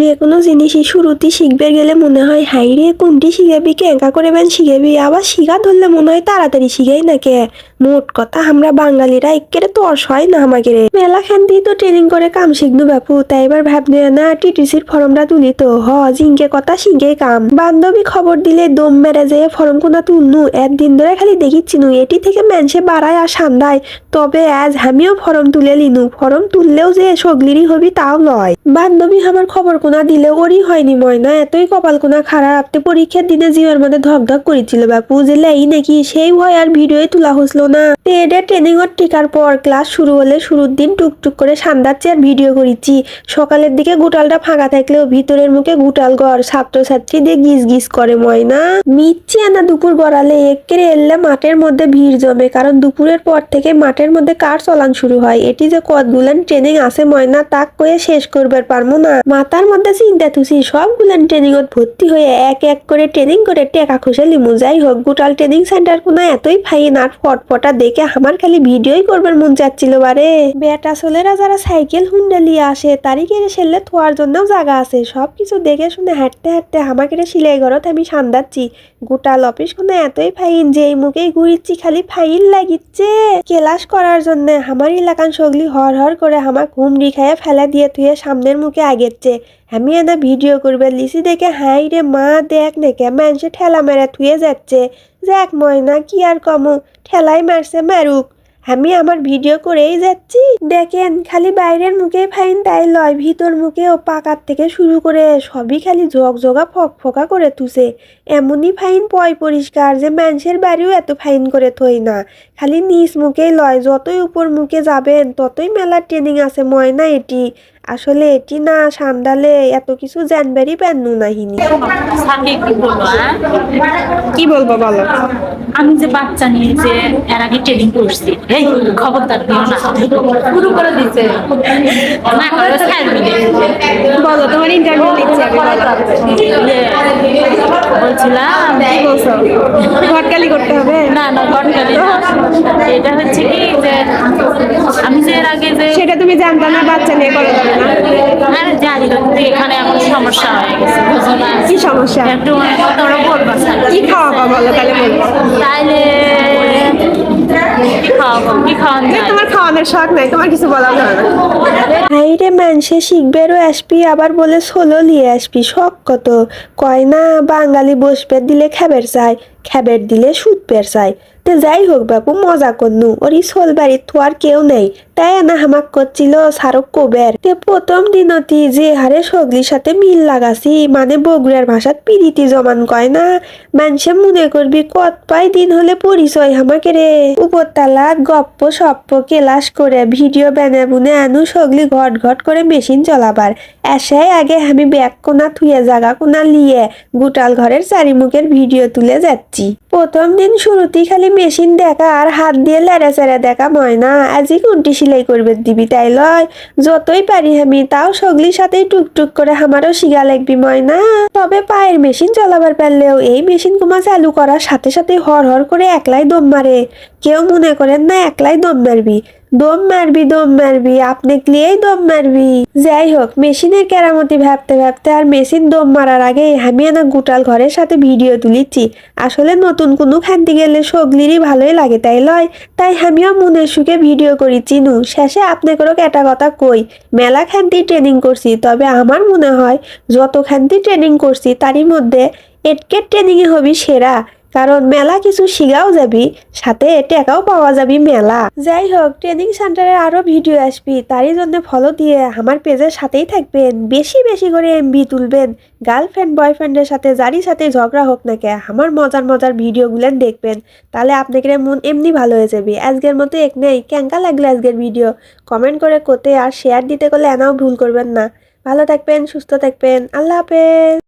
যে কোনো জিনিসই শুরুতে শিখবে গেলে মনে হয় হাইরে কোনটি শিখাবি কেঙ্কা করে বেন শিখাবি আবার শিখা ধরলে মনে হয় তাড়াতাড়ি শিখাই না কে। মোট কথা আমরা বাঙালিরা একেরে তর্স হয় না আমাকে রে। মেলা খান্তি তো ট্রেনিং করে কাম শিখনু বাপু, তাই এবার ভাবনে না টিটিসির ফর্মটা তুলি তো জিঙ্কে কথা শিখে কাম। বান্ধবী খবর দিলে দম মেরে যেয়ে ফর্ম কোনা তুলনু একদিন ধরে খালি দেখিচ্ছিনু এটি থেকে মানুষে বাড়ায় আর সান্দায়। তবে আজ আমিও ফর্ম তুলে লিনু, ফর্ম তুললেও যে সগলিরই হবি তাও লয়। বান্ধবী আমার খবর কোনা দিলে ওরই হয়নি ময়না, এতই কপাল কোনা খারাপ। তে পরীক্ষার দিনে জিওর মধ্যে ধক ধক করেছিল বাপু যে লেই নাকি সেই ভয় আর ভিডিওই তোলা হসলো না। তে এটা ট্রেনিং এর টিকার পর ক্লাস শুরু হলে শুরুর দিন টুকটুক করে সান্দাচ্ছি আর ভিডিও করেছি। সকালের দিকে গুটালটা ফাঁকা থাকলেও ভিতরের মুখে গুটাল ঘর ছাত্রছাত্রী দিয়ে গিজ গিজ করে ময়না। মিচ্ছি আনা দুপুর গড়ালে একেরে এলে মাঠের মধ্যে ভিড় জমে, কারণ দুপুরের পর থেকে মাঠের মধ্যে কার চলান শুরু হয়। এটি যে কতগুলান ট্রেনিং আছে ময়না তাক কয়ে শেষ করবার পারবো না। মাথার মধ্যে চিন্তা তুছি সবগুলান ট্রেনিং ভর্তি হয়ে এক এক করে ট্রেনিং করে টেকা খুশে লিমু। যাই হোক গুটাল ট্রেনিং সেন্টার কোনো এতই ফাইন আর ফটফটা দেখে আমার খালি ভিডিওই করবার মন চাচ্ছিল বারে। বেটা ছেলেরা যারা সাইকেল হুন্ডা লিয়ে আসে তারই কেড়ে সেললে থোয়ার জন্যও জায়গা আছে। সবকিছু দেখে শুনে হাঁটতে হাঁটতে আমাকে সিলাই ঘরত আমি সান্দাচ্ছি। গোটাল অফিস কোনো এতই ফাইন যে এই মুখেই ঘুরিচ্ছি খালি ফাইন লাগিচ্ছে ক্লাস করার জন্য। আমার এলাকান সগলি হর হর করে আমার ঘুম রিখায় ফেলা দিয়ে থুয়ে সামনের মুখে আগেচ্ছে। আমি এনা ভিডিও করবে লিসি দেখে হাই রে মা দেখ নাকি মানুষে ঠেলা মেরে থুয়ে যাচ্ছে। যাক ময়না কি আর কমু, ঠেলাই মারছে মারুক, আমি আমার ভিডিও করেই যাচ্ছি। দেখেন খালি বাইরের মুখে ফাইন তাই লয়, ভিতর মুখে ও পাকার থেকে শুরু করে সবই খালি ঝকঝকা ফকফকা করে তুসে। এমনই ফাইন পয় পরিষ্কার যে মানুষের বাড়িও এত ফাইন করে থই না। খালি নিচ মুখেই লয়, যতই উপর মুখে যাবেন ততই মেলার ট্রেনিং আছে ময়না। এটি আসলে এটি না সান্দালে এত কিছু জানবারই পান্নু নাহিনি। কি বলবো বলো? আমি যে বাচ্চা নিয়ে যে এর আগে ট্রেনিং করছি, এই খবরদার দিও না, শুরু করে দিছে না করে ছাড়বি। বলো তোমার ইন্টারভিউ নিচ্ছে আমি, বলছিলাম কি বলছো? ঘটকালি করতে হবে? না না ঘটকালি না, এটা হচ্ছে কি যে আমি যে এর আগে যে সেটা তুমি জানতা না বাচ্চা নিয়ে করা যাবে না? আরে জানি তো এখানে এখন সমস্যা হয়ে গেছে, বুঝো না? কি সমস্যা? একটু তোমরা বলবা কি খাওয়াবা বলো তাহলে বলবো। তাইলে কি খাওয়াবো, কি খাওয়ান যায়? তোমার খাওয়ানোর শখ নাই, তোমার কিছু বলা যাবে না। হাইরে মানুষে শিখবেরও আসবি আবার বলে সোলো লিয়ে আসবি, শখ কত। কয় না বাঙালি বসবে দিলে খাবার চাই, খাবার দিলে সুদ পের চাই। তো যাই হোক বাপু মজা করনু, ওর সোল বাড়ির তো আর কেউ নেই, তাই না হামাক করছিল সারক কবের। তে প্রথম দিনতি যে হারে সগলির সাথে মিল লাগাছি, মানে বগুড়ার ভাষাত পিরিতি জমান কয় না, মানুষে মনে করবি কত পাই দিন হলে পরিচয় আমাকে রে। উপরতলাত গপ্প সপ্প কেলাস করে ভিডিও বানা বুনে আনু সগলি ঘট ঘট করে মেশিন চলাবার। এসাই আগে আমি ব্যাগ কোনা থুয়ে জাগা কোনা লিয়ে গুটাল ঘরের চারিমুখের ভিডিও তুলে যাচ্ছি। প্রথম দিন শুরুতেই খালি মেশিন দেখা আর হাত দিয়ে লেড়াচেড়া দেখা ময়না। আজই কোনটি সেলাই করবে দিবি তাই লয়, যতই পারি আমি তাও সগলির সাথেই টুকটুক করে আমারও শিখা লাগবি ময়না। তবে পায়ের মেশিন চলাবার পারলেও এই মেশিন কুমা চালু করার সাথে সাথে হর হর করে একলাই দম মারে। কেউ মনে করেন না একলাই দম মারবি, দম মারবি দম মারবি আপনি ক্লিয়েই দম মারবি। যাই হোক মেশিনের কেরামতি ভাবতে ভাবতে আর মেশিন দম মারার আগে আমি না গুটাল ঘরের সাথে ভিডিও তুলিচ্ছি। আসলে নতুন কোনো খান্তি গেলে সগলিরই ভালোই লাগে তাই লয়, তাই আমিও মনের সুখে ভিডিও করি চিনু। শেষে আপনাদেরও একটা কথা কই, মেলা খান্তি ট্রেনিং করছি, তবে আমার মনে হয় যত খান্তি ট্রেনিং করছি তারই মধ্যে এটকের ট্রেনিং এ হবি সেরা, কারণ মেলা কিছু শিখাও যাবি সাথে টাকাও পাওয়া যাবি মেলা। যাই হোক ট্রেনিং সেন্টারের আরো ভিডিও আসবি, তারই জন্য ফলো দিয়ে আমার পেজের সাথেই থাকবেন। বেশি বেশি করে এমবি তুলবেন, গার্লফ্রেন্ড বয়ফ্রেন্ডের সাথে যারই সাথে ঝগড়া হোক না কে আমার মজার মজার ভিডিও গুলেন দেখবেন, তাহলে আপনাকে মন এমনি ভালো হয়ে যাবে। আজকের মতো এক নেই কেঙ্কা লাগলো আজকের ভিডিও কমেন্ট করে কোতে আর শেয়ার দিতে করলে এনাও ভুল করবেন না। ভালো থাকবেন, সুস্থ থাকবেন, আল্লাহ হাফেজ।